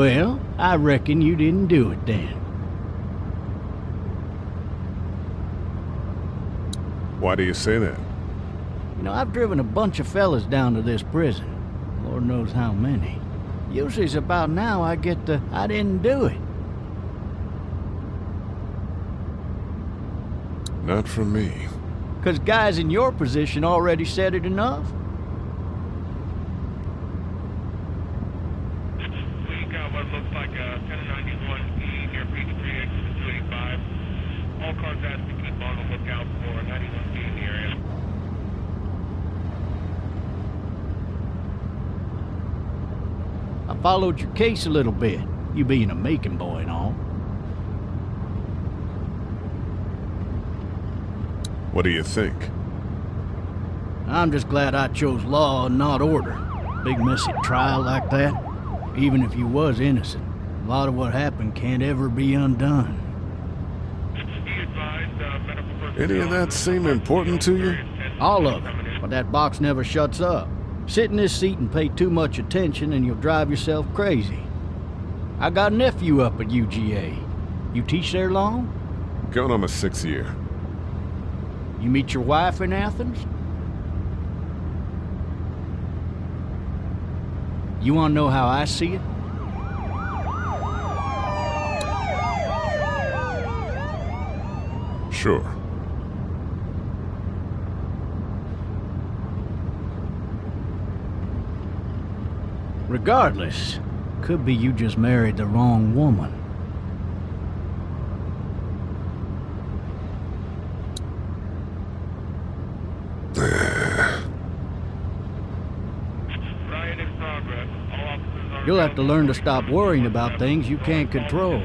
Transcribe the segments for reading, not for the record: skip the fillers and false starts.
Well, I reckon you didn't do it then. Why do you say that? You know, I've driven a bunch of fellas down to this prison. Lord knows how many. Usually it's about now I get the, I didn't do it. Not from me. 'Cause guys in your position already said it enough. We got what looks like a 1091E near Peachtree, exit 285. All cars asked to keep on the lookout for 91B in the area. I followed your case a little bit, you being a Macon boy and all. What do you think? I'm just glad I chose law and not order. Big messy trial like that, even if you was innocent, a lot of what happened can't ever be undone. Any of that seem important to you? All of it, but that box never shuts up. Sit in this seat and pay too much attention and you'll drive yourself crazy. I got a nephew up at UGA. You teach there long? Going on my 6th year. You meet your wife in Athens? You want to know how I see it? Sure. Regardless, could be you just married the wrong woman. You'll have to learn to stop worrying about things you can't control.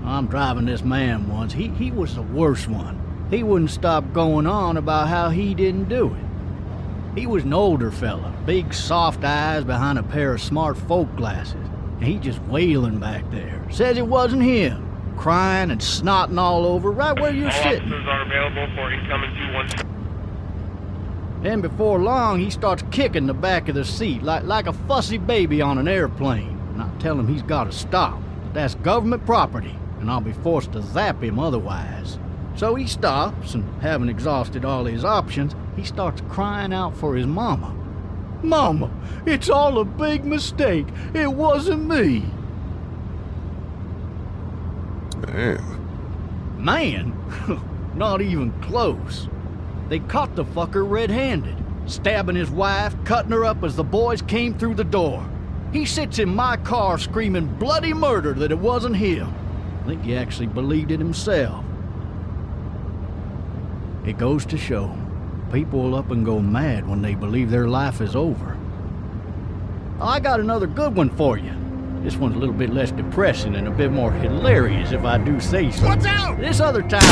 I'm driving this man once. He was the worst one. He wouldn't stop going on about how he didn't do it. He was an older fella, big soft eyes behind a pair of smart folk glasses. And he just wailing back there. Says it wasn't him. Crying and snotting all over right where you're sitting. Officers are available for incoming 217. And before long, he starts kicking the back of the seat like a fussy baby on an airplane. And I tell him he's got to stop. But that's government property, and I'll be forced to zap him otherwise. So he stops, and having exhausted all his options, he starts crying out for his mama. Mama, it's all a big mistake. It wasn't me. Man? Not even close. They caught the fucker red-handed, stabbing his wife, cutting her up as the boys came through the door. He sits in my car screaming bloody murder that it wasn't him. I think he actually believed it himself. It goes to show, people will up and go mad when they believe their life is over. I got another good one for you. This one's a little bit less depressing and a bit more hilarious, if I do say so. Watch out! This other time...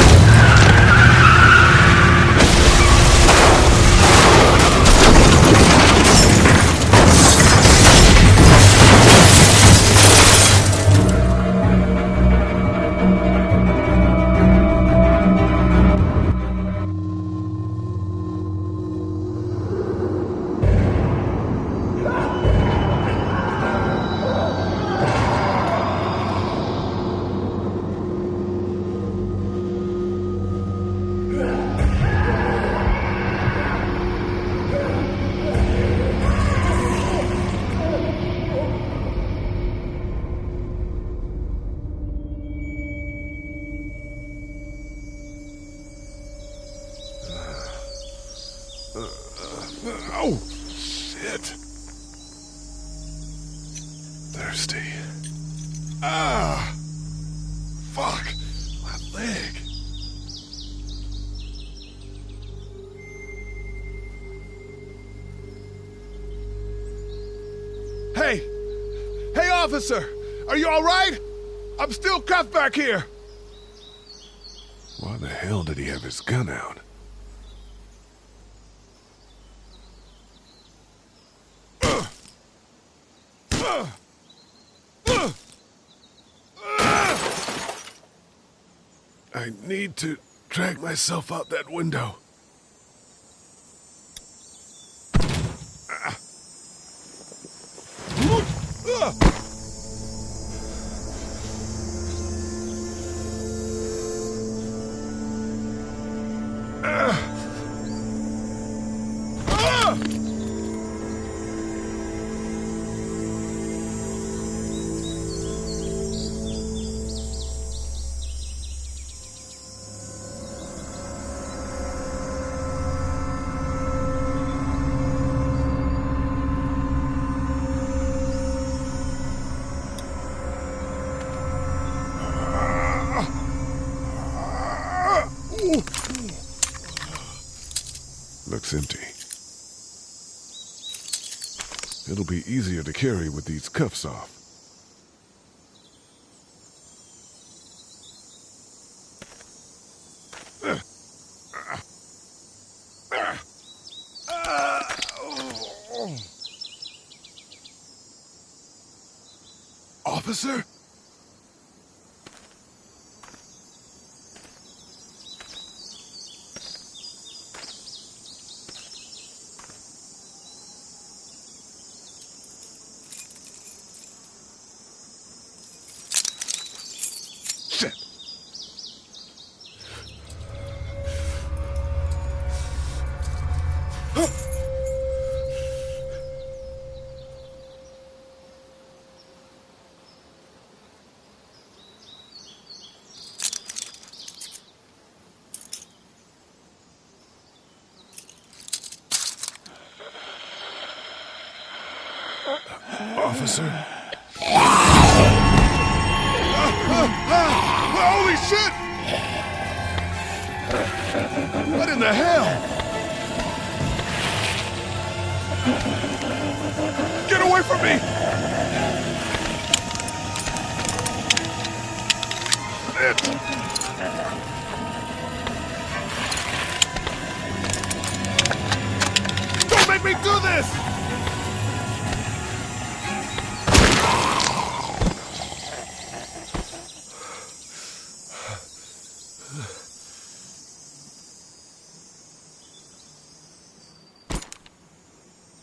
Oh, shit. Thirsty. Ah! Fuck! My leg. Hey! Hey, officer! Are you alright? I'm still cuffed back here! Why the hell did he have his gun out? I need to drag myself out that window. Looks empty. It'll be easier to carry with these cuffs off. Officer? Shit. Officer? Holy shit! What in the hell? Get away from me! Don't make me do this!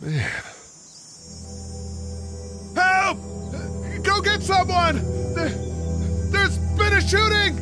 Man. Help! Go get someone! There's been a shooting!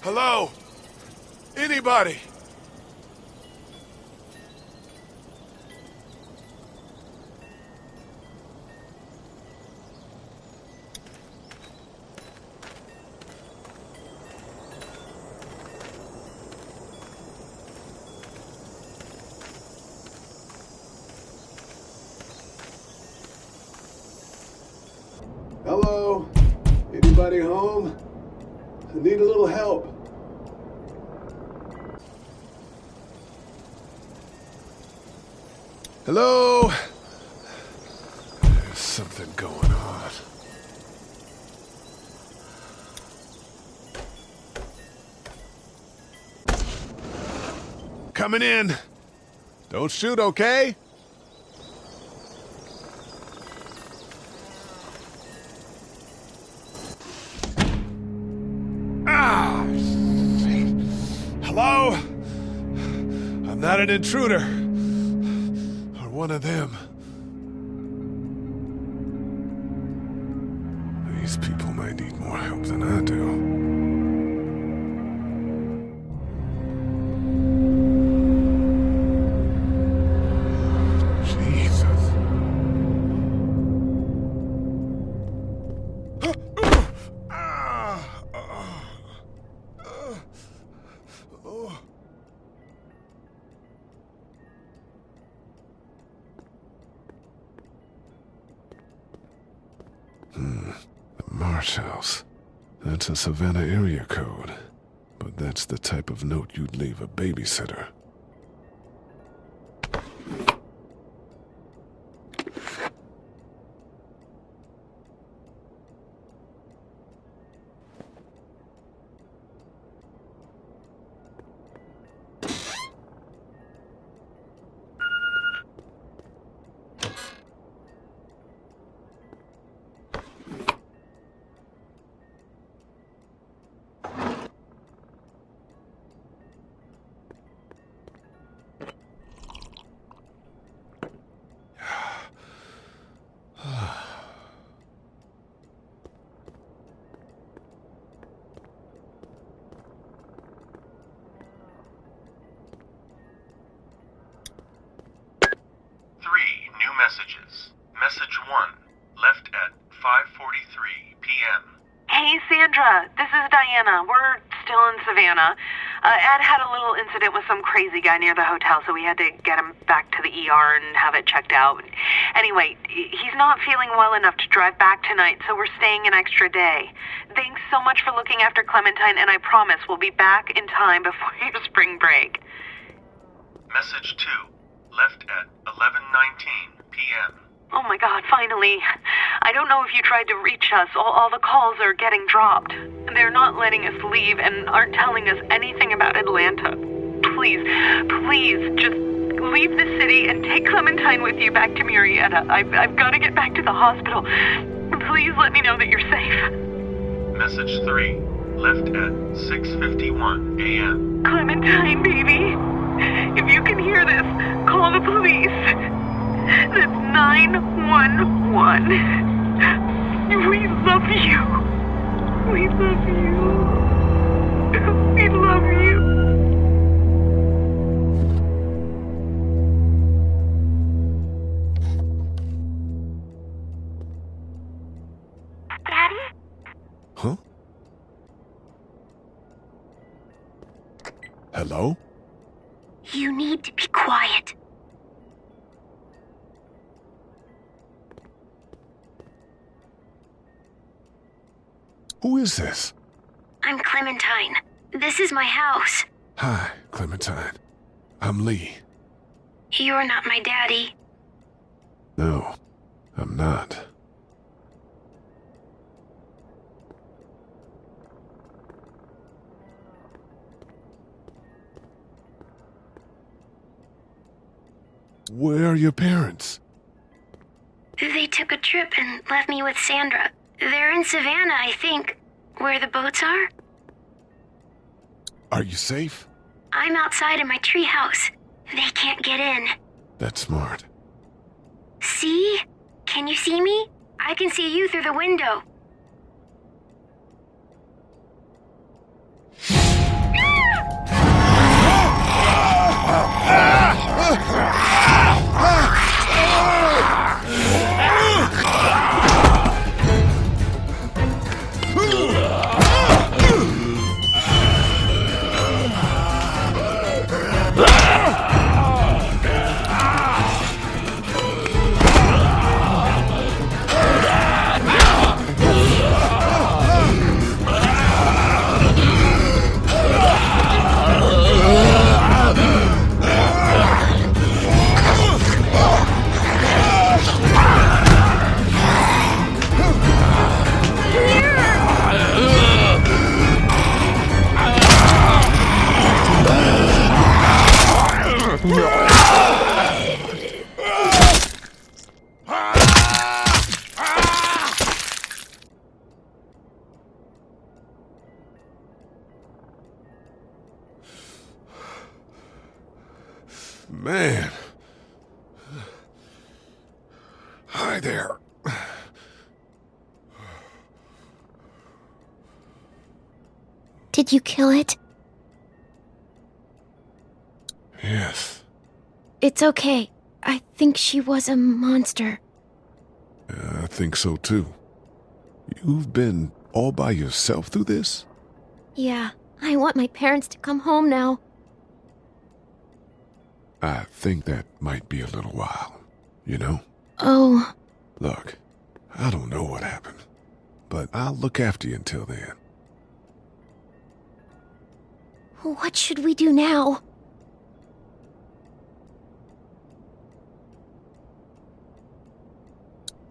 Hello? Anybody? Hello? Anybody home? I need a little help. Hello? There's something going on. Coming in. Don't shoot, okay? Ah! Shit. Hello? I'm not an intruder. Or one of them. These people might need more help than I do. Marsh House. That's a Savannah area code. But that's the type of note you'd leave a babysitter. Messages. Message 1, left at 5:43 p.m. Hey, Sandra. This is Diana. We're still in Savannah. Ed had a little incident with some crazy guy near the hotel, so we had to get him back to the ER and have it checked out. Anyway, he's not feeling well enough to drive back tonight, so we're staying an extra day. Thanks so much for looking after Clementine, and I promise we'll be back in time before your spring break. Message 2, left at 11:19 p.m. Oh my God, finally. I don't know if you tried to reach us. All the calls are getting dropped. They're not letting us leave and aren't telling us anything about Atlanta. Please, just leave the city and take Clementine with you back to Murrieta. I've got to get back to the hospital. Please let me know that you're safe. Message 3, left at 6:51 a.m. Clementine, baby. If you can hear this, call the police. That's 911. We love you. We love you. We love you. Daddy? Huh? Hello? You need to be quiet. Who is this? I'm Clementine. This is my house. Hi, Clementine. I'm Lee. You're not my daddy. No, I'm not. Where are your parents? They took a trip and left me with Sandra. They're in Savannah, I think. Where the boats are? Are you safe? I'm outside in my treehouse. They can't get in. That's smart. See? Can you see me? I can see you through the window. man. Hi there. Did you kill it? Yes. It's okay. I think she was a monster. I think so too. You've been all by yourself through this? Yeah, I want my parents to come home now. I think that might be a little while, you know? Oh. Look, I don't know what happened, but I'll look after you until then. What should we do now?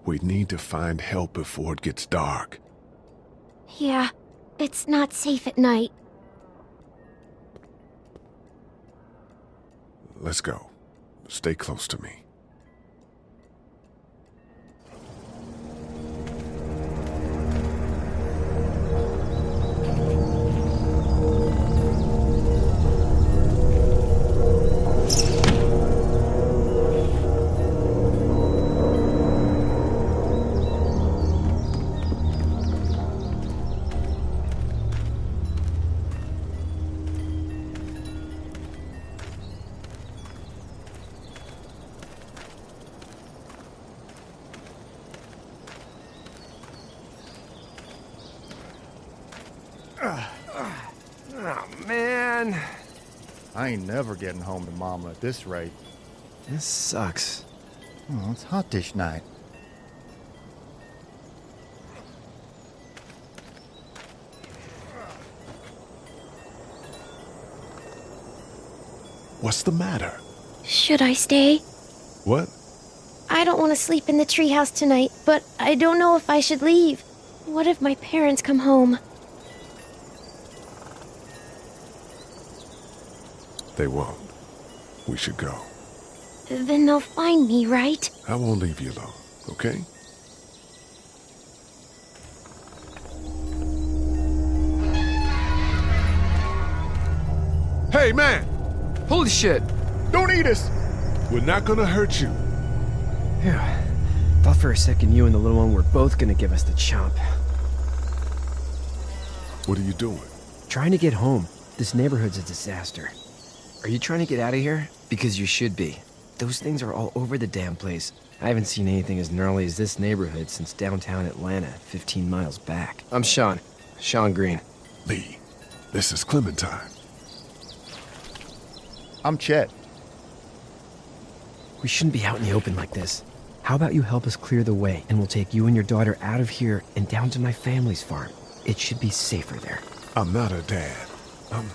We need to find help before it gets dark. Yeah, it's not safe at night. Let's go. Stay close to me. Oh, man. I ain't never getting home to Mama at this rate. This sucks. Oh, it's hot dish night. What's the matter? Should I stay? What? I don't want to sleep in the treehouse tonight, but I don't know if I should leave. What if my parents come home? They won't. We should go. Then they'll find me, right? I won't leave you alone, okay? Hey, man! Holy shit! Don't eat us! We're not gonna hurt you. Phew. Thought for a second you and the little one were both gonna give us the chomp. What are you doing? Trying to get home. This neighborhood's a disaster. Are you trying to get out of here? Because you should be. Those things are all over the damn place. I haven't seen anything as gnarly as this neighborhood since downtown Atlanta, 15 miles back. I'm Sean. Sean Green. Lee, this is Clementine. I'm Chet. We shouldn't be out in the open like this. How about you help us clear the way, and we'll take you and your daughter out of here and down to my family's farm. It should be safer there. I'm not her dad. I'm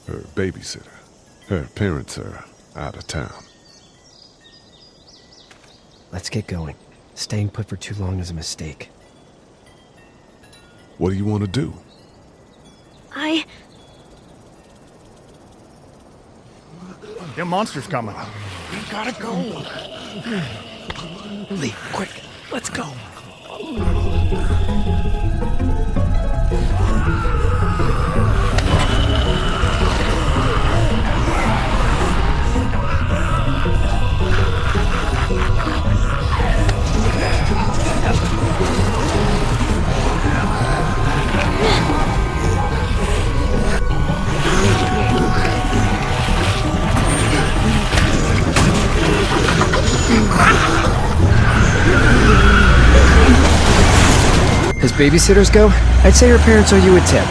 her babysitter. Her parents are out of town. Let's get going. Staying put for too long is a mistake. What do you want to do? Them monsters coming. We gotta go. Lee, quick, let's go. As babysitters go, I'd say her parents owe you a tip.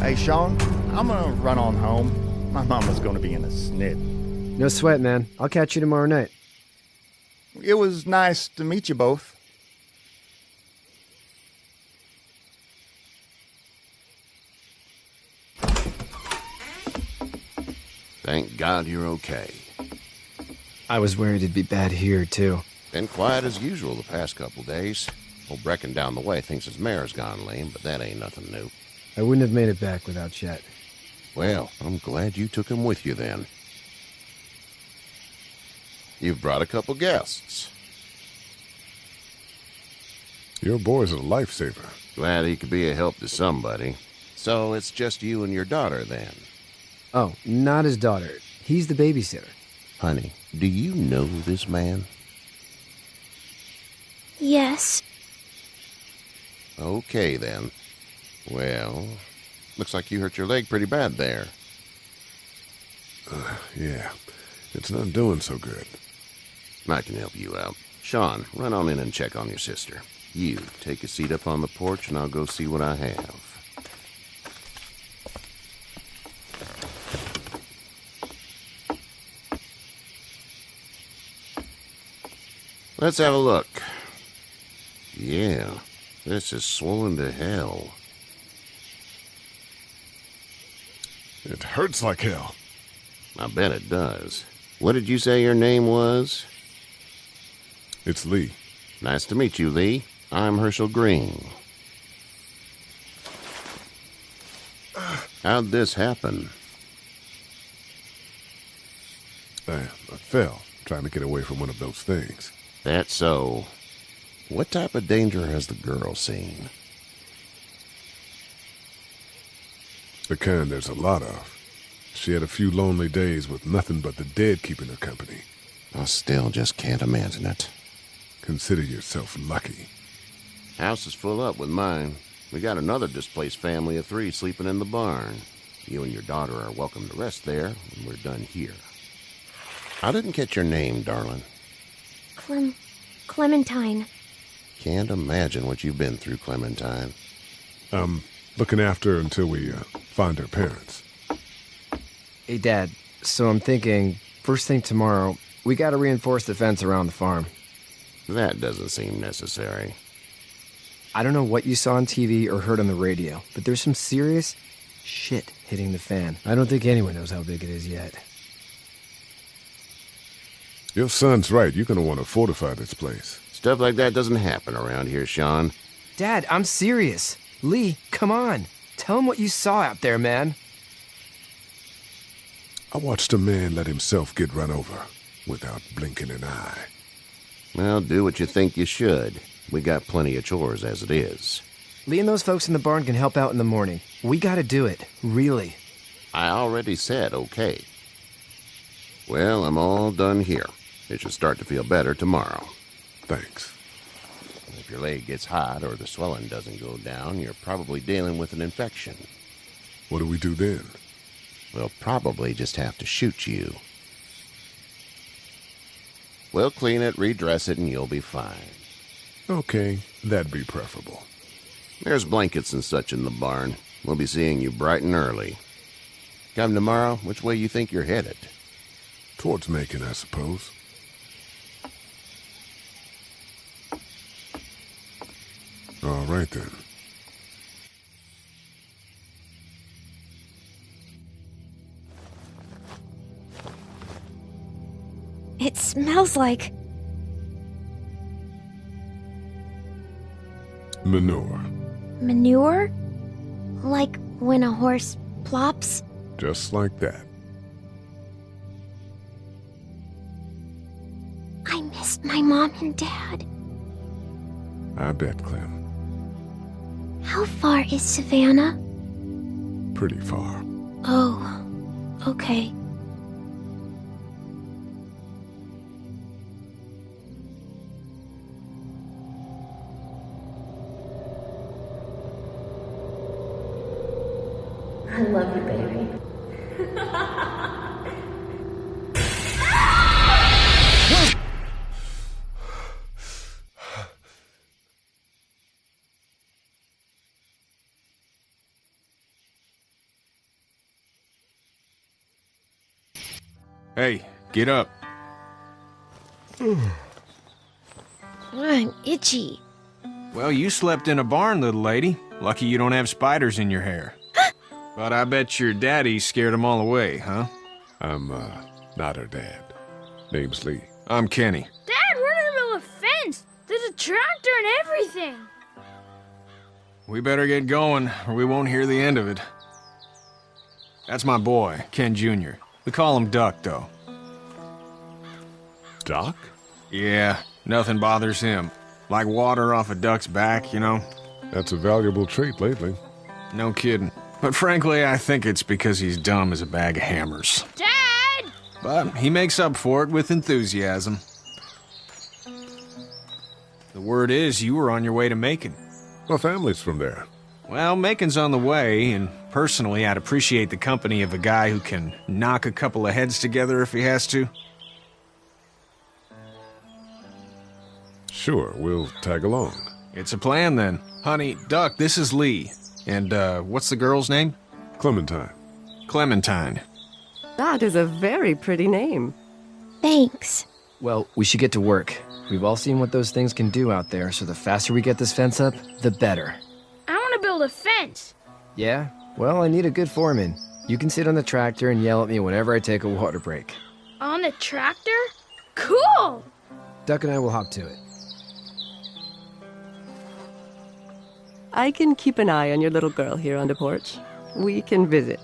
Hey, Sean, I'm gonna run on home. My mama's gonna be in a snit. No sweat, man. I'll catch you tomorrow night. It was nice to meet you both. Thank God you're okay. I was worried it'd be bad here, too. Been quiet as usual the past couple days. Old Brecken down the way thinks his mare's gone lame, but that ain't nothing new. I wouldn't have made it back without Chet. Well, I'm glad you took him with you then. You've brought a couple guests. Your boy's a lifesaver. Glad he could be a help to somebody. So it's just you and your daughter then? Oh, not his daughter. He's the babysitter. Honey, do you know this man? Yes. Okay, then. Well, looks like you hurt your leg pretty bad there. Yeah, it's not doing so good. I can help you out. Sean, run on in and check on your sister. You, take a seat up on the porch and I'll go see what I have. Let's have a look. Yeah, this is swollen to hell. It hurts like hell. I bet it does. What did you say your name was? It's Lee. Nice to meet you, Lee. I'm Herschel Green. How'd this happen? I fell, trying to get away from one of those things. That's so. What type of danger has the girl seen? The kind there's a lot of. She had a few lonely days with nothing but the dead keeping her company. I still just can't imagine it. Consider yourself lucky. House is full up with mine. We got another displaced family of 3 sleeping in the barn. You and your daughter are welcome to rest there when we're done here. I didn't catch your name, darling. Clementine. Can't imagine what you've been through, Clementine. Looking after her until we find her parents. Hey, Dad, so I'm thinking, first thing tomorrow, we gotta reinforce the fence around the farm. That doesn't seem necessary. I don't know what you saw on TV or heard on the radio, but there's some serious shit hitting the fan. I don't think anyone knows how big it is yet. Your son's right. You're gonna want to fortify this place. Stuff like that doesn't happen around here, Sean. Dad, I'm serious. Lee, come on. Tell him what you saw out there, man. I watched a man let himself get run over without blinking an eye. Well, do what you think you should. We got plenty of chores as it is. Lee and those folks in the barn can help out in the morning. We gotta do it, really. I already said okay. Well, I'm all done here. It should start to feel better tomorrow. Thanks. If your leg gets hot or the swelling doesn't go down, you're probably dealing with an infection. What do we do then? We'll probably just have to shoot you. We'll clean it, redress it, and you'll be fine. Okay, that'd be preferable. There's blankets and such in the barn. We'll be seeing you bright and early. Come tomorrow, which way you think you're headed? Towards Macon, I suppose. All right, then. It smells like... Manure. manure? Like when a horse plops? Just like that. I miss my mom and dad. I bet, Clem. How far is Savannah? Pretty far. Oh, okay. I love you, baby. Hey, Get up. I'm itchy. Well, you slept in a barn, little lady. Lucky you don't have spiders in your hair. But I bet your daddy scared them all away, huh? I'm, not her dad. Name's Lee. I'm Kenny. Dad, we're in the middle of a fence. There's a tractor and everything. We better get going, or we won't hear the end of it. That's my boy, Ken Jr. We call him Duck, though. Doc? Yeah, nothing bothers him. Like water off a duck's back, you know? That's a valuable trait lately. No kidding. But frankly, I think it's because he's dumb as a bag of hammers. Dad! But he makes up for it with enthusiasm. The word is you were on your way to Macon. My family's from there. Well, Macon's on the way, and personally, I'd appreciate the company of a guy who can knock a couple of heads together if he has to. Sure, we'll tag along. It's a plan, then. Honey, Duck, this is Lee. And, what's the girl's name? Clementine. Clementine. That is a very pretty name. Thanks. Well, we should get to work. We've all seen what those things can do out there, so the faster we get this fence up, the better. I want to build a fence. Yeah? Well, I need a good foreman. You can sit on the tractor and yell at me whenever I take a water break. On the tractor? Cool! Duck and I will hop to it. I can keep an eye on your little girl here on the porch. We can visit.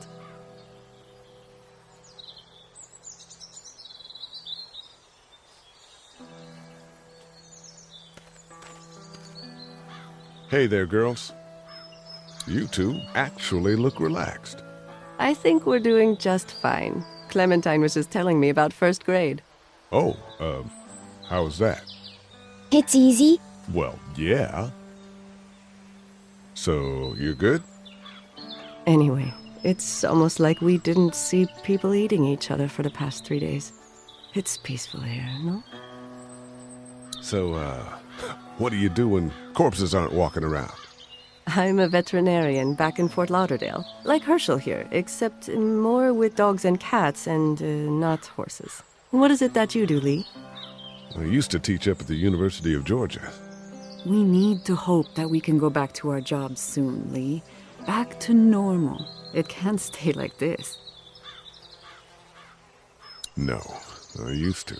Hey there, girls. You two actually look relaxed. I think we're doing just fine. Clementine was just telling me about first grade. Oh, how was that? It's easy. Well, yeah. So, you're good? Anyway, it's almost like we didn't see people eating each other for the past 3 days. It's peaceful here, no? So, what do you do when corpses aren't walking around? I'm a veterinarian back in Fort Lauderdale, like Herschel here, except more with dogs and cats and not horses. What is it that you do, Lee? I used to teach up at the University of Georgia. We need to hope that we can go back to our jobs soon, Lee. Back to normal. It can't stay like this. No, I used to.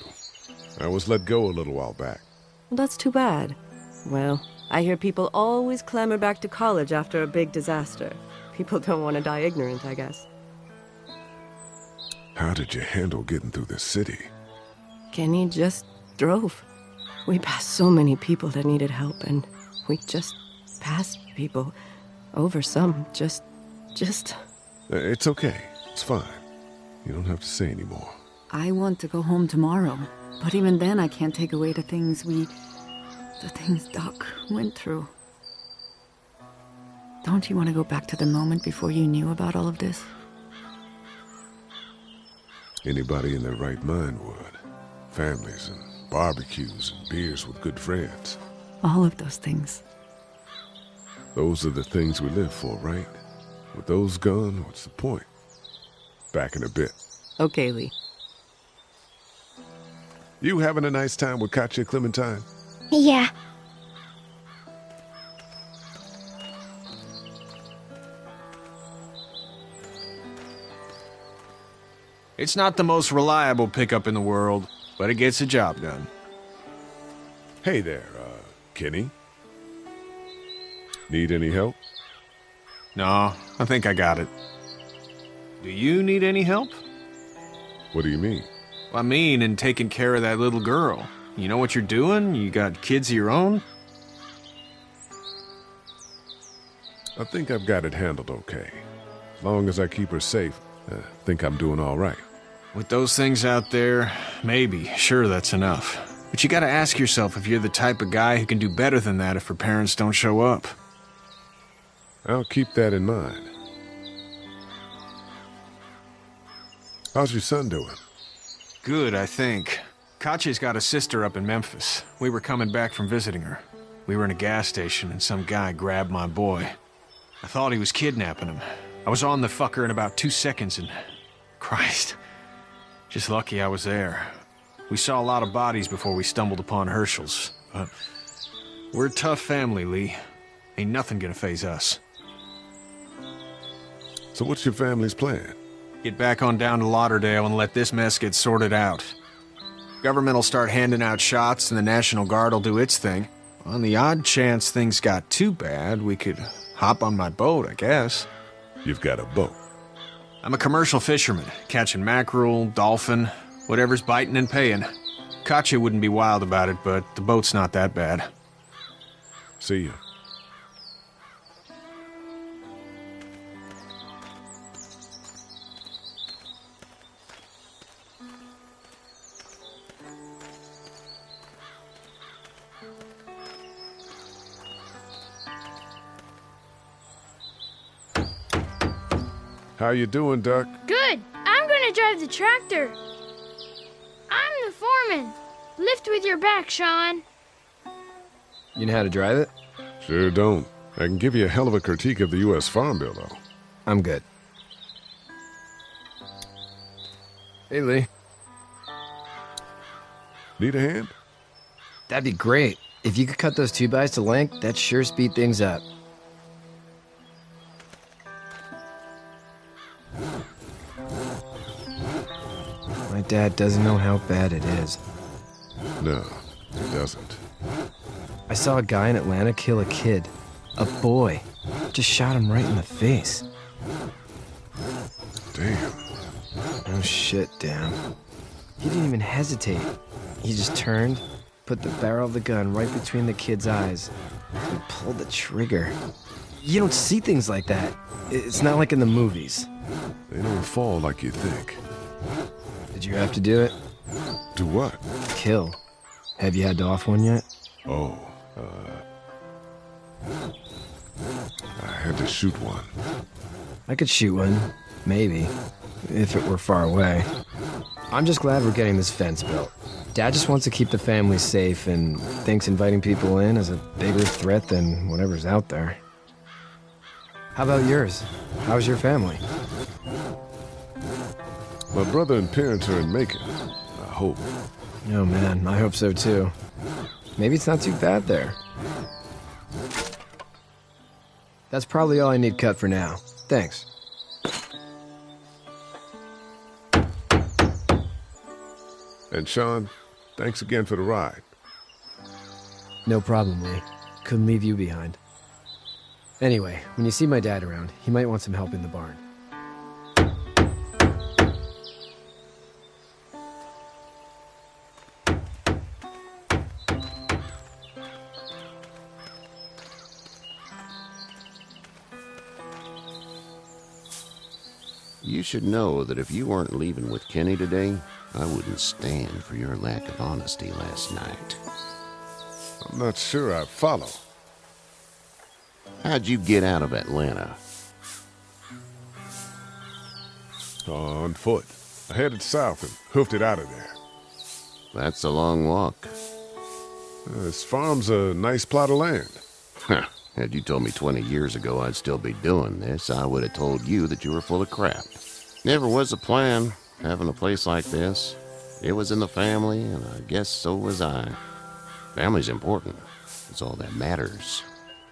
I was let go a little while back. That's too bad. Well, I hear people always clamor back to college after a big disaster. People don't want to die ignorant, I guess. How did you handle getting through the city? Kenny just drove. We passed so many people that needed help, and we just passed people. Over some, just... It's okay. It's fine. You don't have to say anymore. I want to go home tomorrow, but even then I can't take away the things Doc went through. Don't you want to go back to the moment before you knew about all of this? Anybody in their right mind would. Families and barbecues and beers with good friends. All of those things. Those are the things we live for, right? With those gone, what's the point? Back in a bit. Okay, Lee. You having a nice time with Katya, Clementine? Yeah. It's not the most reliable pickup in the world, but it gets the job done. Hey there, Kenny. Need any help? No, I think I got it. Do you need any help? What do you mean? I mean, in taking care of that little girl. You know what you're doing? You got kids of your own? I think I've got it handled okay. As long as I keep her safe, I think I'm doing all right. With those things out there, maybe, sure, that's enough. But you gotta ask yourself if you're the type of guy who can do better than that if her parents don't show up. I'll keep that in mind. How's your son doing? Good, I think. Katya's got a sister up in Memphis. We were coming back from visiting her. We were in a gas station and some guy grabbed my boy. I thought he was kidnapping him. I was on the fucker in about 2 seconds and... Christ. Just lucky I was there. We saw a lot of bodies before we stumbled upon Herschel's, but we're a tough family, Lee. Ain't nothing gonna faze us. So what's your family's plan? Get back on down to Lauderdale and let this mess get sorted out. Government will start handing out shots and the National Guard will do its thing. On the odd chance things got too bad, we could hop on my boat, I guess. You've got a boat? I'm a commercial fisherman, catching mackerel, dolphin, whatever's biting and paying. Katya wouldn't be wild about it, but the boat's not that bad. See ya. How you doing, Duck? Good. I'm gonna drive the tractor. I'm the foreman. Lift with your back, Sean. You know how to drive it? Sure don't. I can give you a hell of a critique of the U.S. Farm Bill, though. I'm good. Hey, Lee. Need a hand? That'd be great. If you could cut those 2x to length, that'd sure speed things up. My dad doesn't know how bad it is. No, he doesn't. I saw a guy in Atlanta kill a kid. A boy. Just shot him right in the face. Damn. Oh shit, damn. He didn't even hesitate. He just turned, put the barrel of the gun right between the kid's eyes, and pulled the trigger. You don't see things like that. It's not like in the movies. They don't fall like you think. Did you have to do it? Do what? Kill. Have you had to off one yet? Oh, I had to shoot one. I could shoot one. Maybe. If it were far away. I'm just glad we're getting this fence built. Dad just wants to keep the family safe and thinks inviting people in is a bigger threat than whatever's out there. How about yours? How's your family? My brother and parents are in Macon. I hope. Oh man, I hope so too. Maybe it's not too bad there. That's probably all I need cut for now. Thanks. And Sean, thanks again for the ride. No problem, Lee. Couldn't leave you behind. Anyway, when you see my dad around, he might want some help in the barn. You should know that if you weren't leaving with Kenny today, I wouldn't stand for your lack of honesty last night. I'm not sure I follow. How'd you get out of Atlanta? On foot. I headed south and hoofed it out of there. That's a long walk. This farm's a nice plot of land. Had you told me 20 years ago I'd still be doing this, I would have told you that you were full of crap. Never was a plan, having a place like this. It was in the family, and I guess so was I. Family's important. It's all that matters.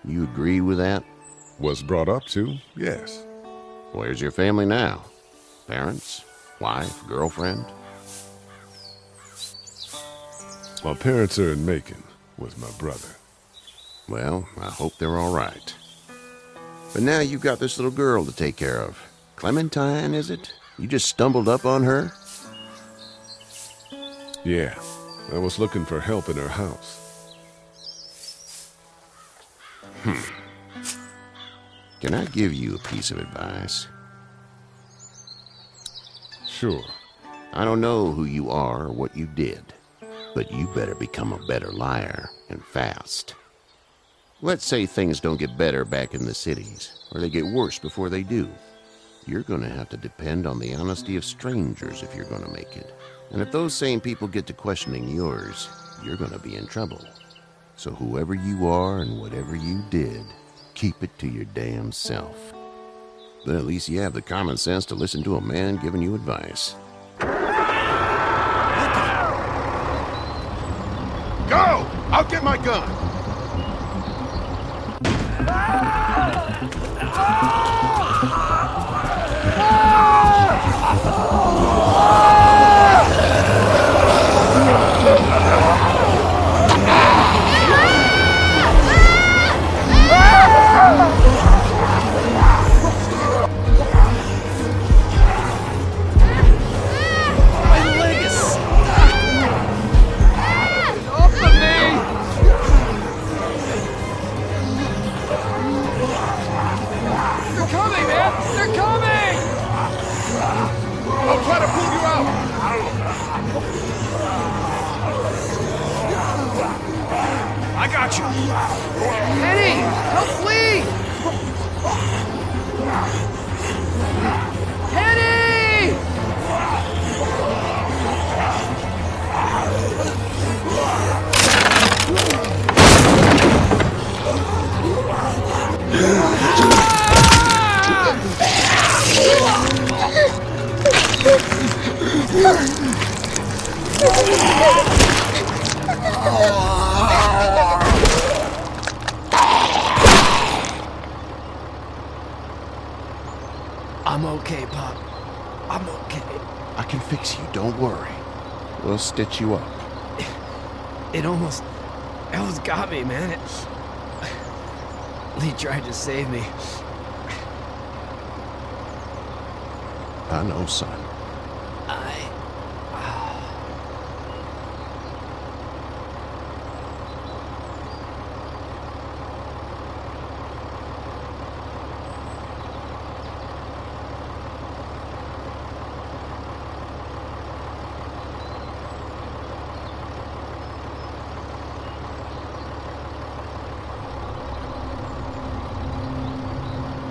You agree with that? Was brought up to, yes. Where's your family now? Parents? Wife? Girlfriend? My parents are in Macon with my brother. Well, I hope they're all right. But now you've got this little girl to take care of. Clementine, is it? You just stumbled up on her? Yeah, I was looking for help in her house. Can I give you a piece of advice? Sure. I don't know who you are or what you did, but you better become a better liar, and fast. Let's say things don't get better back in the cities, or they get worse before they do. You're going to have to depend on the honesty of strangers if you're going to make it. And if those same people get to questioning yours, you're going to be in trouble. So whoever you are and whatever you did, keep it to your damn self. But at least you have the common sense to listen to a man giving you advice. Go! I'll get my gun! I got you. Penny, help me! Penny! I'm okay, Pop. I'm okay. I can fix you, don't worry. We'll stitch you up. It almost got me, man. Lee tried to save me. I know, son.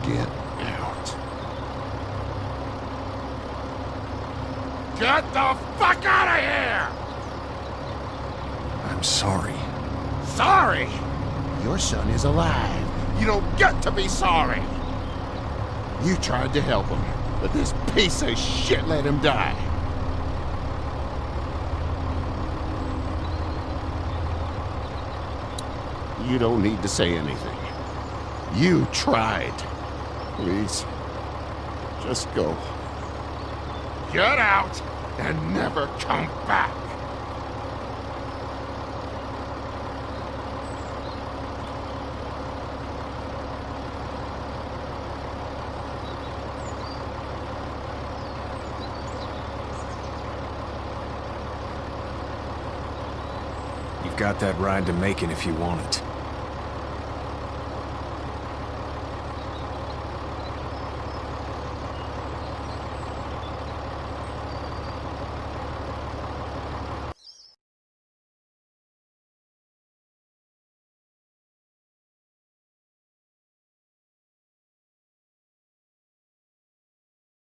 Get out. Get the fuck out of here! I'm sorry. Sorry? Your son is alive. You don't get to be sorry. You tried to help him, but this piece of shit let him die. You don't need to say anything. You tried. Please, just go. Get out and never come back. You've got that ride to Macon if you want it.